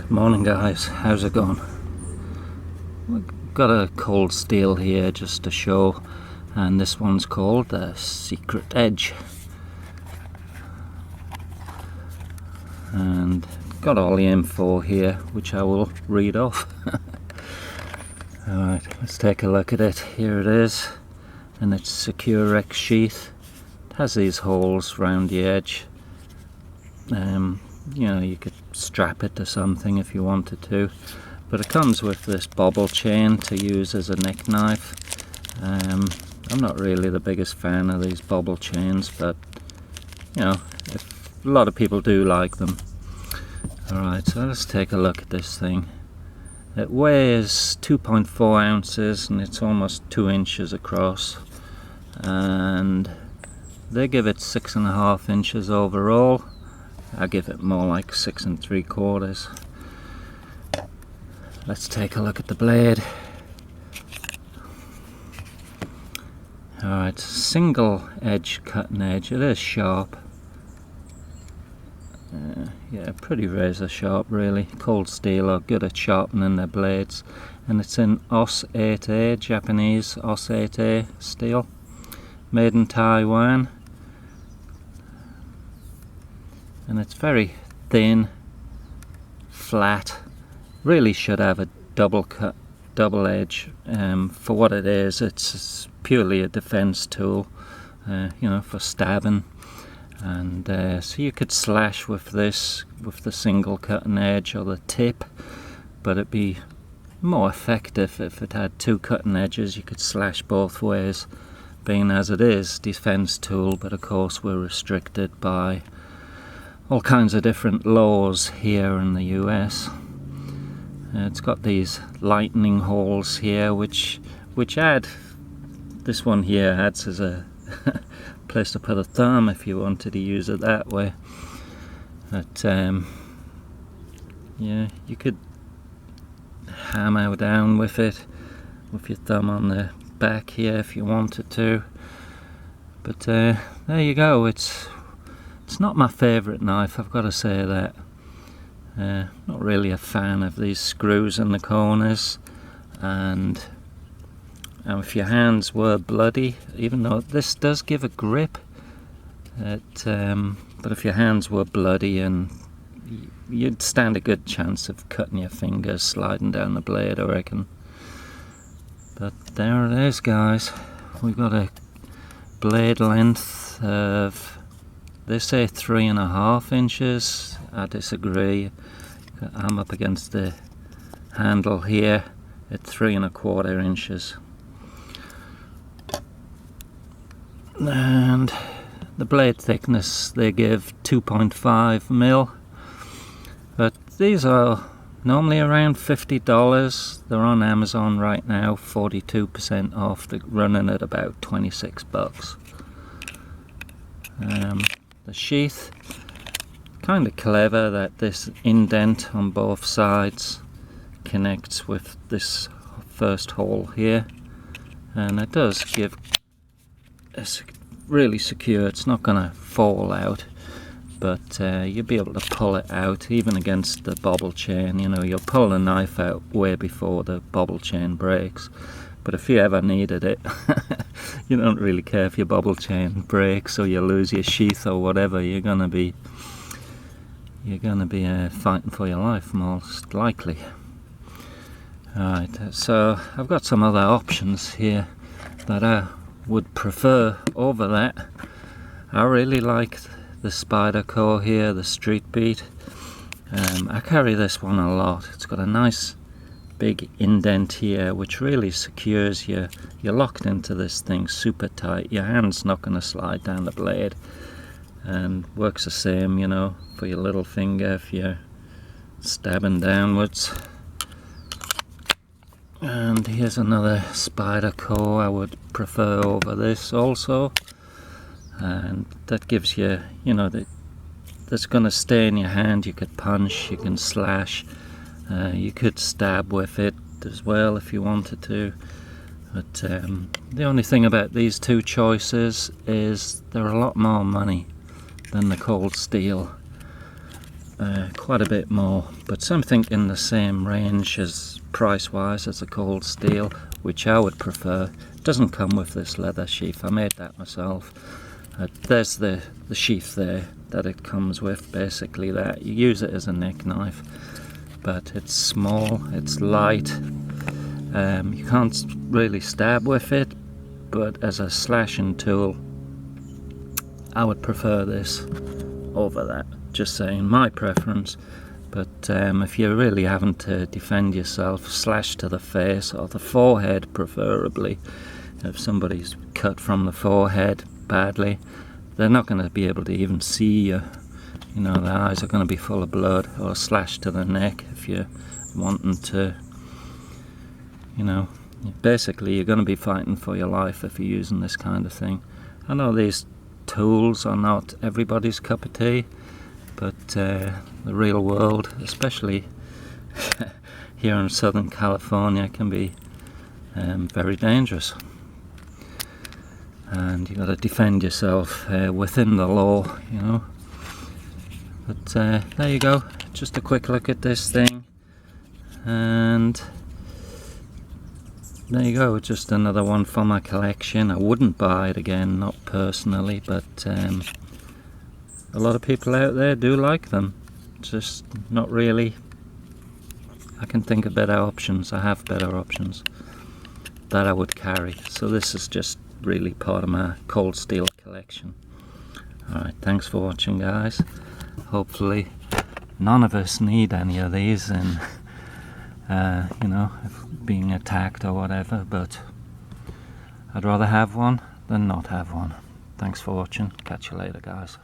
Morning guys, how's it going? We've got a cold steel here just to show, and this one's called the Secret Edge, and got all the info here which I will read off. Alright, let's take a look at it. Here it is, and its Secure-Rex sheath. It has these holes round the edge. You know, you could strap it to something if you wanted to, but it comes with this bobble chain to use as a neck knife. I'm not really the biggest fan of these bobble chains, but you know, a lot of people do like them. Alright, so let's take a look at this thing. It weighs 2.4 ounces and it's almost 2 inches across, and they give it 6.5 inches overall. I give it more like 6 3/4. Let's take a look at the blade. Alright, single edge cutting edge. It is sharp. Yeah, pretty razor sharp really. Cold Steel are good at sharpening their blades, and it's in OS 8A, Japanese OS 8A steel, made in Taiwan. And it's very thin, flat. Really should have a double edge. For what it is, it's purely a defense tool, you know, for stabbing. And so you could slash with this, with the single cutting edge or the tip, but it'd be more effective if it had two cutting edges. You could slash both ways, being as it is defense tool, but of course we're restricted by all kinds of different laws here in the US. It's got these lightning holes here which add, this one here adds as a place to put a thumb if you wanted to use it that way. But yeah, you could hammer down with it with your thumb on the back here if you wanted to. But there you go. It's not my favourite knife, I've got to say that. Not really a fan of these screws in the corners, and if your hands were bloody, even though this does give a grip, but if your hands were bloody, and you'd stand a good chance of cutting your fingers sliding down the blade, I reckon. But there it is guys, we've got a blade length of, they say 3.5 inches. I disagree. I'm up against the handle here at 3.25 inches. And the blade thickness they give 2.5 mil. But these are normally around $50. They're on Amazon right now, 42% off. They're running at about 26 bucks. The sheath, kind of clever that this indent on both sides connects with this first hole here, and it does give, it's really secure, it's not going to fall out, but you'll be able to pull it out even against the bobble chain. You know, you'll pull the knife out way before the bobble chain breaks. But if you ever needed it, you don't really care if your bobble chain breaks or you lose your sheath or whatever. You're gonna be fighting for your life most likely. Alright, so I've got some other options here that I would prefer over that. I really like the Spyderco here, the Street Beat. I carry this one a lot. It's got a nice big indent here which really secures you. You're locked into this thing super tight. Your hand's not going to slide down the blade, and works the same, you know, for your little finger if you're stabbing downwards. And here's another Spyderco I would prefer over this also, and that gives you, you know, that's going to stay in your hand. You could punch, you can slash, you could stab with it as well if you wanted to. But the only thing about these two choices is they're a lot more money than the Cold Steel. quite a bit more, but something in the same range as price-wise as a cold steel, which I would prefer. Doesn't come with this leather sheath. I made that myself. There's the sheath there that it comes with. Basically, that you use it as a neck knife, but it's small, it's light. You can't really stab with it, but as a slashing tool, I would prefer this over that. Just saying, my preference. But if you're really having to defend yourself, slash to the face or the forehead preferably. If somebody's cut from the forehead badly, they're not going to be able to even see you. You know, their eyes are going to be full of blood. Or slash to the neck if you're wanting to, you know, basically you're going to be fighting for your life if you're using this kind of thing. I know these tools are not everybody's cup of tea, but the real world, especially here in Southern California, can be very dangerous, and you got to defend yourself within the law, you know. But there you go, just a quick look at this thing, and there you go, just another one for my collection. I wouldn't buy it again, not personally, but a lot of people out there do like them. Just not really. I can think of better options. I have better options that I would carry. So this is just really part of my cold steel collection. Alright, thanks for watching, guys. Hopefully none of us need any of these and you know, being attacked or whatever, but I'd rather have one than not have one. Thanks for watching. Catch you later, guys.